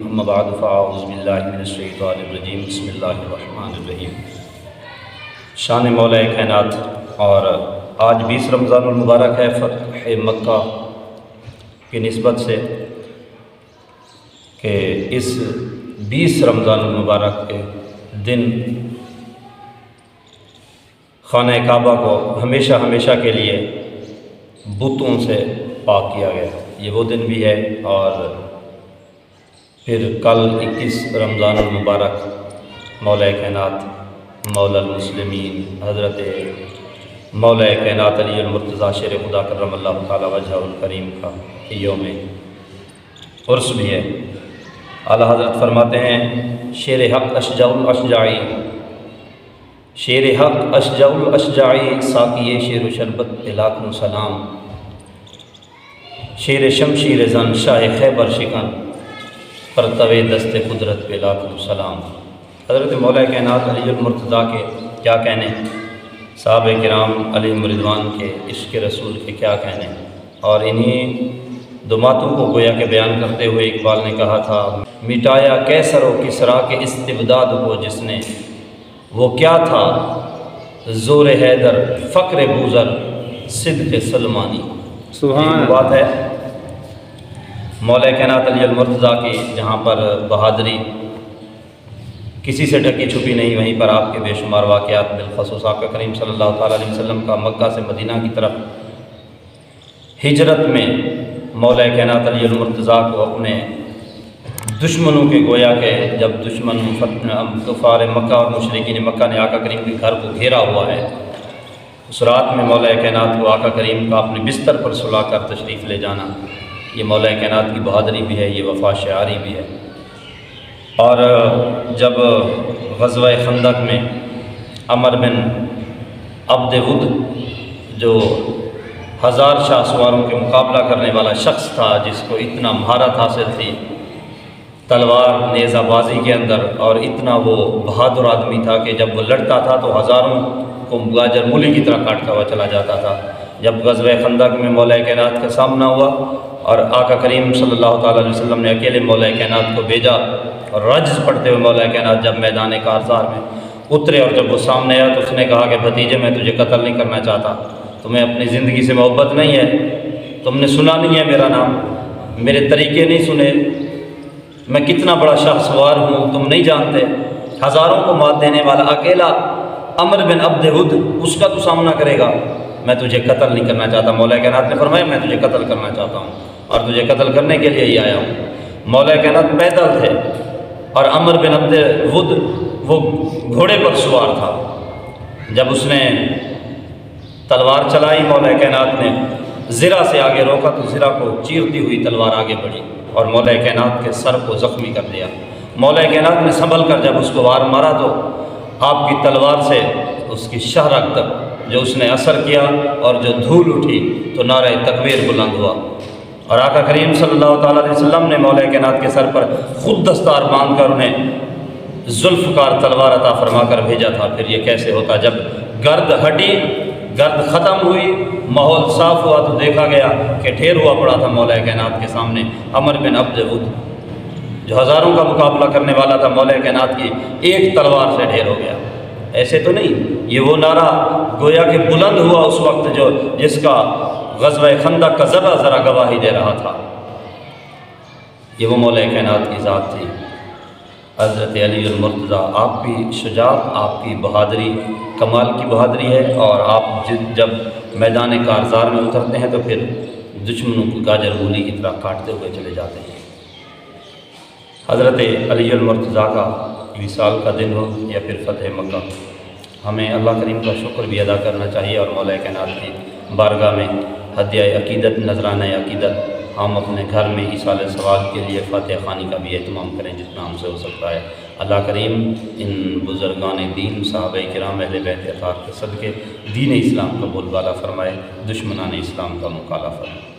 اما بعد فاعوذ باللہ من الشیطان الرجیم بسم اللہ الرحمن الرحیم۔ شان مولا کائنات، اور آج 20 رمضان المبارک ہے فتح مکہ کی نسبت سے کہ اس 20 رمضان المبارک کے دن خانہ کعبہ کو ہمیشہ کے لیے بتوں سے پاک کیا گیا۔ یہ وہ دن بھی ہے، اور پھر کل 21 رمضان المبارک مولا کائنات مولا المسلمین حضرت مولا کائنات علی المرتضیٰ شیر خدا کرم اللہ تعالی وجہہ الکریم کا یوم عرس بھی ہے۔ اعلیٰ حضرت فرماتے ہیں شیر حق اشجع الاشجعی، شیر حق اشجع الاشجعی، ساقی شیر و شربت پہ لاکھوں سلام، شیر شمشیر زن شاہ خیبر شکن، پرتوے دست قدرت پہ لاکھوں سلام۔ حضرت مولا کائنات علی المرتضیٰ کے کیا کہنے، صحابہ کرام علیہم رضوان کے عشق رسول کے کیا کہنے، اور انہی دو باتوں کو گویا کہ بیان کرتے ہوئے اقبال نے کہا تھا مٹایا کیسر و کسریٰ کے استبداد کو جس نے، وہ کیا تھا زور حیدر فقر بوذر صدق سلمانی۔ سبحان بات ہے مولا کائنات علی المرتضیٰ کی، جہاں پر بہادری کسی سے ڈھکی چھپی نہیں، وہیں پر آپ کے بے شمار واقعات، بالخصوص آقا کریم صلی اللہ تعالیٰ علیہ وسلم کا مکہ سے مدینہ کی طرف ہجرت میں مولا کائنات علی المرتضیٰ کو اپنے دشمنوں کے گویا کہ جب دشمن کفار مکہ اور مشرکین مکہ نے آقا کریم کے گھر کو گھیرا ہوا ہے، اس رات میں مولا کائنات کو آقا کریم کا اپنے بستر پر سلا کر تشریف لے جانا، یہ مولا کائنات کی بہادری بھی ہے، یہ وفا شعاری بھی ہے۔ اور جب غزوہ خندق میں عمر بن عبد ود، جو 1000 شاہ سواروں کے مقابلہ کرنے والا شخص تھا، جس کو اتنا مہارت حاصل تھی تلوار نیزہ بازی کے اندر، اور اتنا وہ بہادر آدمی تھا کہ جب وہ لڑتا تھا تو ہزاروں کو گاجر مولی کی طرح کاٹتا ہوا چلا جاتا تھا۔ جب غزوہ خندق میں مولا کائنات کا سامنا ہوا اور آقا کریم صلی اللہ تعالیٰ علیہ وسلم نے اکیلے مولا کائنات کو بھیجا، اور رجز پڑھتے ہوئے مولا کائنات جب میدان کارزار میں اترے، اور جب وہ سامنے آیا تو اس نے کہا کہ بھتیجے میں تجھے قتل نہیں کرنا چاہتا، تمہیں اپنی زندگی سے محبت نہیں ہے، تم نے سنا نہیں ہے میرا نام، میرے طریقے نہیں سنے، میں کتنا بڑا شاہ سوار ہوں تم نہیں جانتے، ہزاروں کو مات دینے والا اکیلا عمر بن عبد ود، اس کا تو سامنا کرے گا، میں تجھے قتل نہیں کرنا چاہتا۔ مولا کائنات نے فرمایا میں تجھے قتل کرنا چاہتا ہوں، اور تجھے قتل کرنے کے لیے ہی آیا ہوں۔ مولا کائنات پیدل تھے، اور عمر بن عبد ود وہ گھوڑے پر سوار تھا۔ جب اس نے تلوار چلائی، مولا کائنات نے زرہ سے آگے روکا تو زرہ کو چیرتی ہوئی تلوار آگے بڑھی اور مولا کائنات کے سر کو زخمی کر دیا۔ مولا کائنات نے سنبھل کر جب اس کو وار مارا تو آپ کی تلوار سے اس کی شہرک تک جو اس نے اثر کیا، اور جو دھول اٹھی تو نعرہ تکبیر بلند ہوا، اور آقا کریم صلی اللہ تعالیٰ علیہ وسلم نے مولا کائنات کے سر پر خود دستار باندھ کر انہیں ذوالفقار تلوار عطا فرما کر بھیجا تھا۔ پھر یہ کیسے ہوتا، جب گرد ہٹی، گرد ختم ہوئی، ماحول صاف ہوا تو دیکھا گیا کہ ڈھیر ہوا پڑا تھا مولا کائنات کے سامنے عمر بن عبد ود، جو ہزاروں کا مقابلہ کرنے والا تھا، مولا کائنات کی ایک تلوار سے ڈھیر ہو گیا۔ ایسے تو نہیں، یہ وہ نعرہ گویا کہ بلند ہوا اس وقت جس کا غزوہ خندق کا ذرہ گواہی دے رہا تھا۔ یہ وہ مولا کائنات کی ذات تھی حضرت علی المرتضیٰ۔ آپ کی شجاعت، آپ کی بہادری کمال کی بہادری ہے، اور آپ جب میدان کارزار میں اترتے ہیں تو پھر دشمنوں کو گاجر مولی کی طرح کاٹتے ہوئے چلے جاتے ہیں۔ حضرت علی المرتضیٰ کا وصال کا دن ہو یا پھر فتح مکہ، ہمیں اللہ کریم کا شکر بھی ادا کرنا چاہیے، اور مولا کائنات کی بارگاہ میں ہدیہ عقیدت، نذرانہ عقیدت، ہم اپنے گھر میں ایصال ثواب کے لیے فاتحہ خوانی کا بھی اہتمام کریں جتنا ہم سے ہو سکتا ہے۔ اللہ کریم ان بزرگان دین، صحابہ کرام، اہل بیت اطہار کے صدقے دین اسلام کا بول بالا فرمائے، دشمنان اسلام کا مقابلہ فرمائے۔